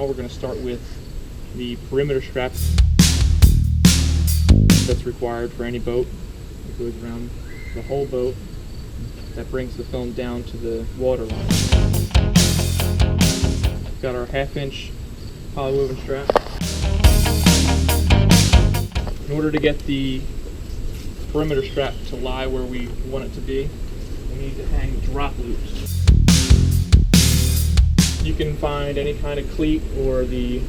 now we're going to start with the perimeter strap that's required for any boat. It goes around the whole boat. That brings the film down to the waterline. We've got our 1/2-inch polywoven strap. In order to get the perimeter strap to lie where we want it to be, we need to hang drop loops. You can find any kind of cleat or the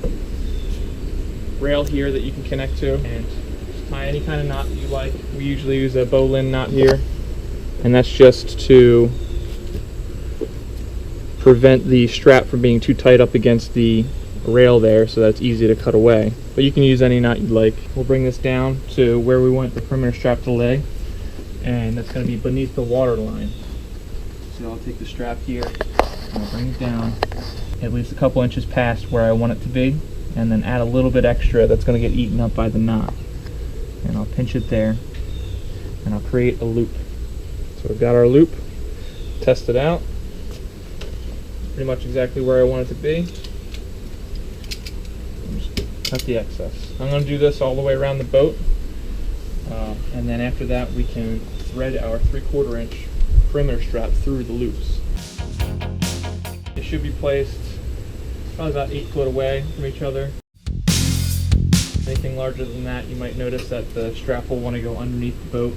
rail here that you can connect to, and just tie any kind of knot that you like. We usually use a bowline knot here, and that's just to prevent the strap from being too tight up against the rail there, so that it's easy to cut away. But you can use any knot you'd like. We'll bring this down to where we want the perimeter strap to lay, and that's going to be beneath the water line. So I'll take the strap here and I'll bring it down at least a couple inches past where I want it to be, and then add a little bit extra that's going to get eaten up by the knot. And I'll pinch it there, and I'll create a loop. So we've got our loop, test it out, pretty much exactly where I want it to be. Cut the excess. I'm going to do this all the way around the boat, and then after that we can thread our 3/4 inch perimeter strap through the loops. It should be placed probably about 8 foot away from each other. Anything larger than that, you might notice that the strap will want to go underneath the boat.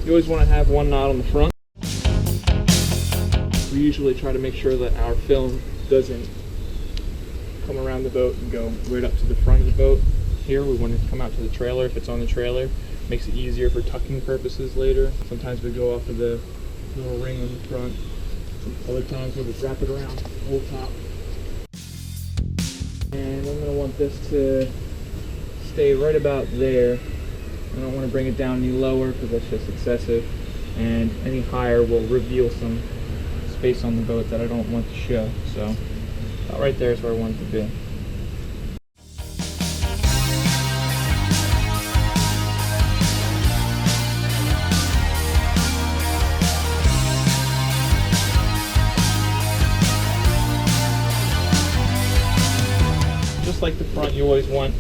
You always want to have one knot on the front. We usually try to make sure that our film doesn't come around the boat and go right up to the front of the boat. Here we want it to come out to the trailer if it's on the trailer. Makes it easier for tucking purposes later. Sometimes we go off of the little ring on the front. Other times we'll just wrap it around the whole top. And I'm going to want this to stay right about there. I don't want to bring it down any lower because that's just excessive. And any higher will reveal some space on the boat that I don't want to show. So about right there is where I want it to be. Just like the front, you always want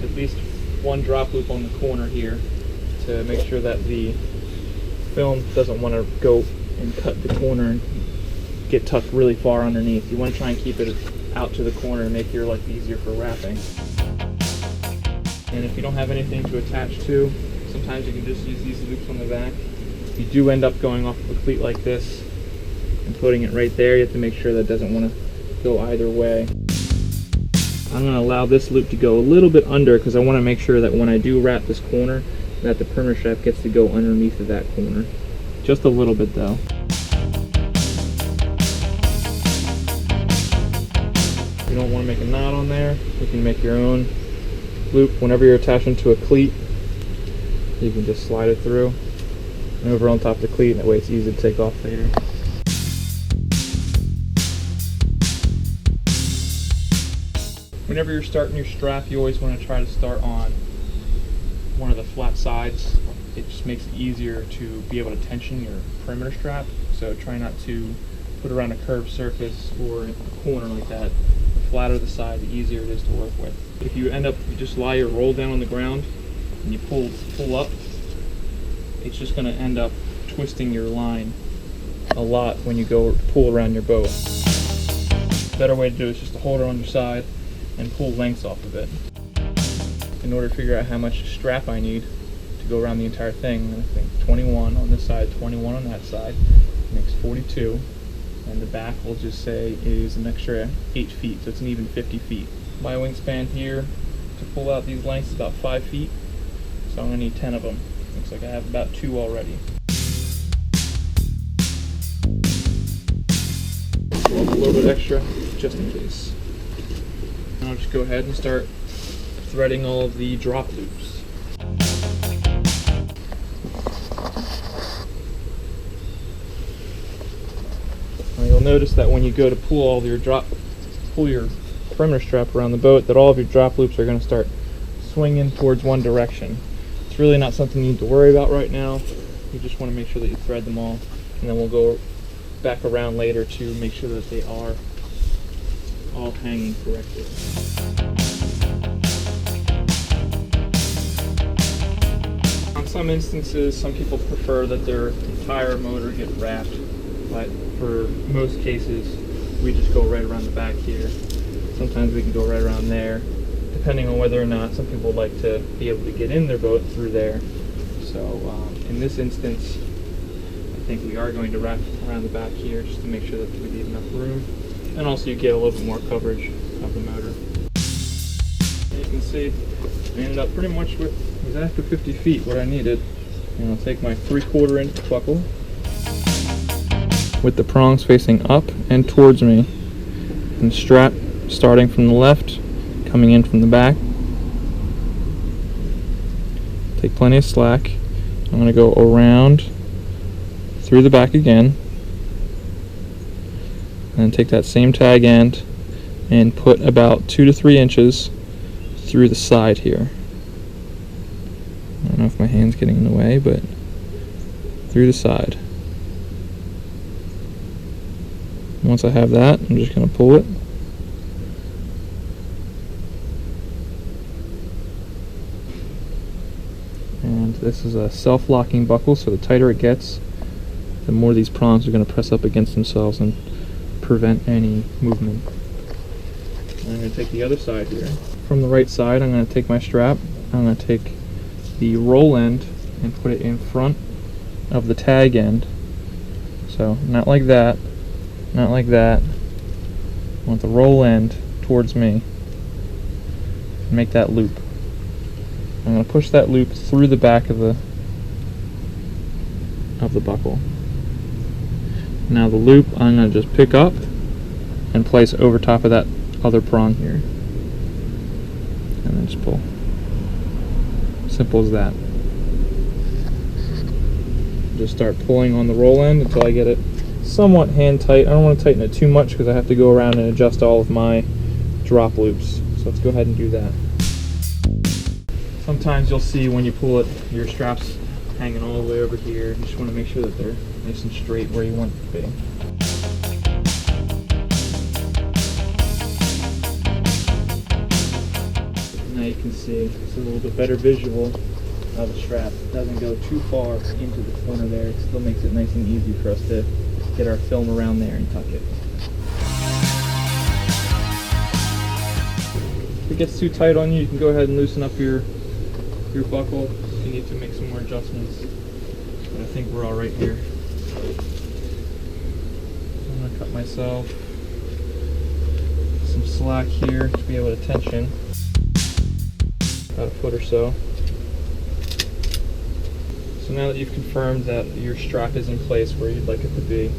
at least one drop loop on the corner here to make sure that the film doesn't want to go and cut the corner and get tucked really far underneath. You want to try and keep it out to the corner and make your life easier for wrapping. And if you don't have anything to attach to, sometimes you can just use these loops on the back. If you do end up going off of a cleat like this and putting it right there, you have to make sure that it doesn't want to go either way. I'm going to allow this loop to go a little bit under because I want to make sure that when I do wrap this corner that the perimeter strap gets to go underneath of that corner. Just a little bit though. If you don't want to make a knot on there, you can make your own loop. Whenever you're attaching to a cleat, you can just slide it through and over on top of the cleat, that way it's easy to take off later. Whenever you're starting your strap, you always want to try to start on one of the flat sides. It just makes it easier to be able to tension your perimeter strap. So try not to put it around a curved surface or a corner like that. The flatter the side, the easier it is to work with. If you just lie your roll down on the ground and you pull up, it's just going to end up twisting your line a lot when you go to pull around your boat. The better way to do it is just to hold it on your side and pull lengths off of it. In order to figure out how much strap I need to go around the entire thing, I'm going to think 21 on this side, 21 on that side, makes 42, and the back we'll just say is an extra 8 feet, so it's an even 50 feet. My wingspan here to pull out these lengths is about 5 feet, so I'm going to need 10 of them. Looks like I have about 2 already. A little bit extra, just in case. And I'll just go ahead and start threading all of the drop loops. Now you'll notice that when you go to pull your perimeter strap around the boat, that all of your drop loops are going to start swinging towards one direction. It's really not something you need to worry about right now. You just want to make sure that you thread them all, and then we'll go back around later to make sure that they are all hanging correctly. On some instances, some people prefer that their entire motor get wrapped, but for most cases, we just go right around the back here. Sometimes we can go right around there, depending on whether or not some people like to be able to get in their boat through there. So in this instance, I think we are going to wrap around the back here just to make sure that we leave enough room, and also you get a little bit more coverage of the motor. And you can see I ended up pretty much with exactly 50 feet what I needed. And I'll take my 3/4 inch buckle with the prongs facing up and towards me, and strap starting from the left, coming in from the back. Take plenty of slack. I'm going to go around through the back again, and take that same tag end and put about 2 to 3 inches through the side here. I don't know if my hand's getting in the way, but through the side. Once I have that, I'm just going to pull it. And this is a self-locking buckle, so the tighter it gets, the more these prongs are going to press up against themselves and prevent any movement. And I'm going to take the other side here. From the right side, I'm going to take my strap, I'm going to take the roll end and put it in front of the tag end. So not like that, not like that. I want the roll end towards me. Make that loop. I'm going to push that loop through the back of the buckle. Now the loop I'm going to just pick up and place over top of that other prong here. And then just pull. Simple as that. Just start pulling on the roll end until I get it somewhat hand tight. I don't want to tighten it too much because I have to go around and adjust all of my drop loops. So let's go ahead and do that. Sometimes you'll see when you pull it, your straps hanging all the way over here. You just want to make sure that they're nice and straight where you want it to be. Now you can see it's a little bit better visual of the strap. It doesn't go too far into the corner there. It still makes it nice and easy for us to get our film around there and tuck it. If it gets too tight on you, you can go ahead and loosen up your buckle if you need to make some more adjustments. But I think we're all right here. I'm going to cut myself some slack here to be able to tension. About a foot or so. So now that you've confirmed that your strap is in place where you'd like it to be,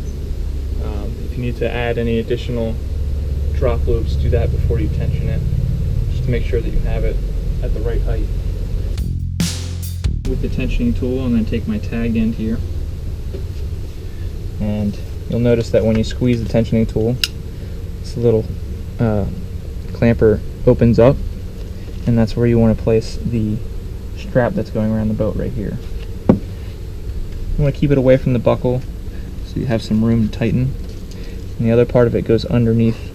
if you need to add any additional drop loops, do that before you tension it, just to make sure that you have it at the right height. With the tensioning tool, I'm going to take my tag end here, and you'll notice that when you squeeze the tensioning tool, this little clamper opens up, and that's where you want to place the strap that's going around the boat right here. You want to keep it away from the buckle so you have some room to tighten, and the other part of it goes underneath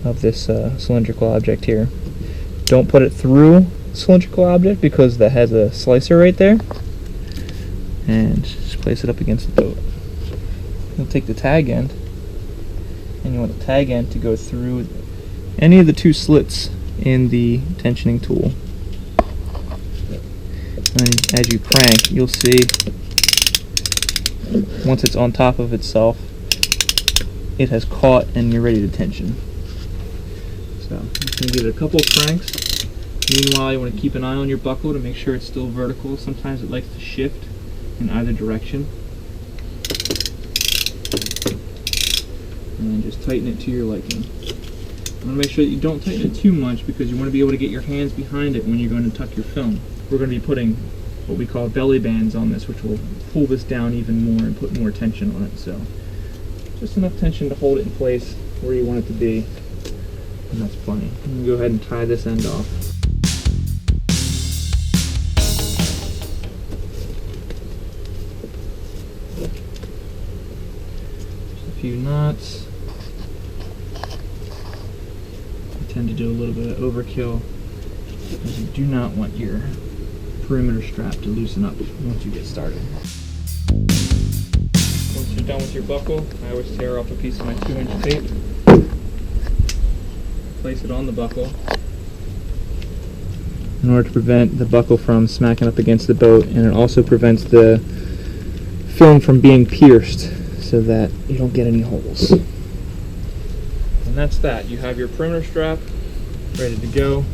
of this cylindrical object here. Don't put it through cylindrical object because that has a slicer right there, and just place it up against the boat. You'll take the tag end, and you want the tag end to go through any of the 2 slits in the tensioning tool. And then as you crank, you'll see once it's on top of itself, it has caught and you're ready to tension. So I'm just going to give it a couple of cranks. Meanwhile, you want to keep an eye on your buckle to make sure it's still vertical. Sometimes it likes to shift in either direction. And then just tighten it to your liking. You want to make sure that you don't tighten it too much because you want to be able to get your hands behind it when you're going to tuck your film. We're going to be putting what we call belly bands on this, which will pull this down even more and put more tension on it. So just enough tension to hold it in place where you want it to be, and that's plenty. I'm going to go ahead and tie this end off. few knots. I tend to do a little bit of overkill because you do not want your perimeter strap to loosen up once you get started. Once you're done with your buckle, I always tear off a piece of my 2-inch tape, place it on the buckle in order to prevent the buckle from smacking up against the boat, and it also prevents the film from being pierced so that you don't get any holes. And that's that. You have your perimeter strap ready to go.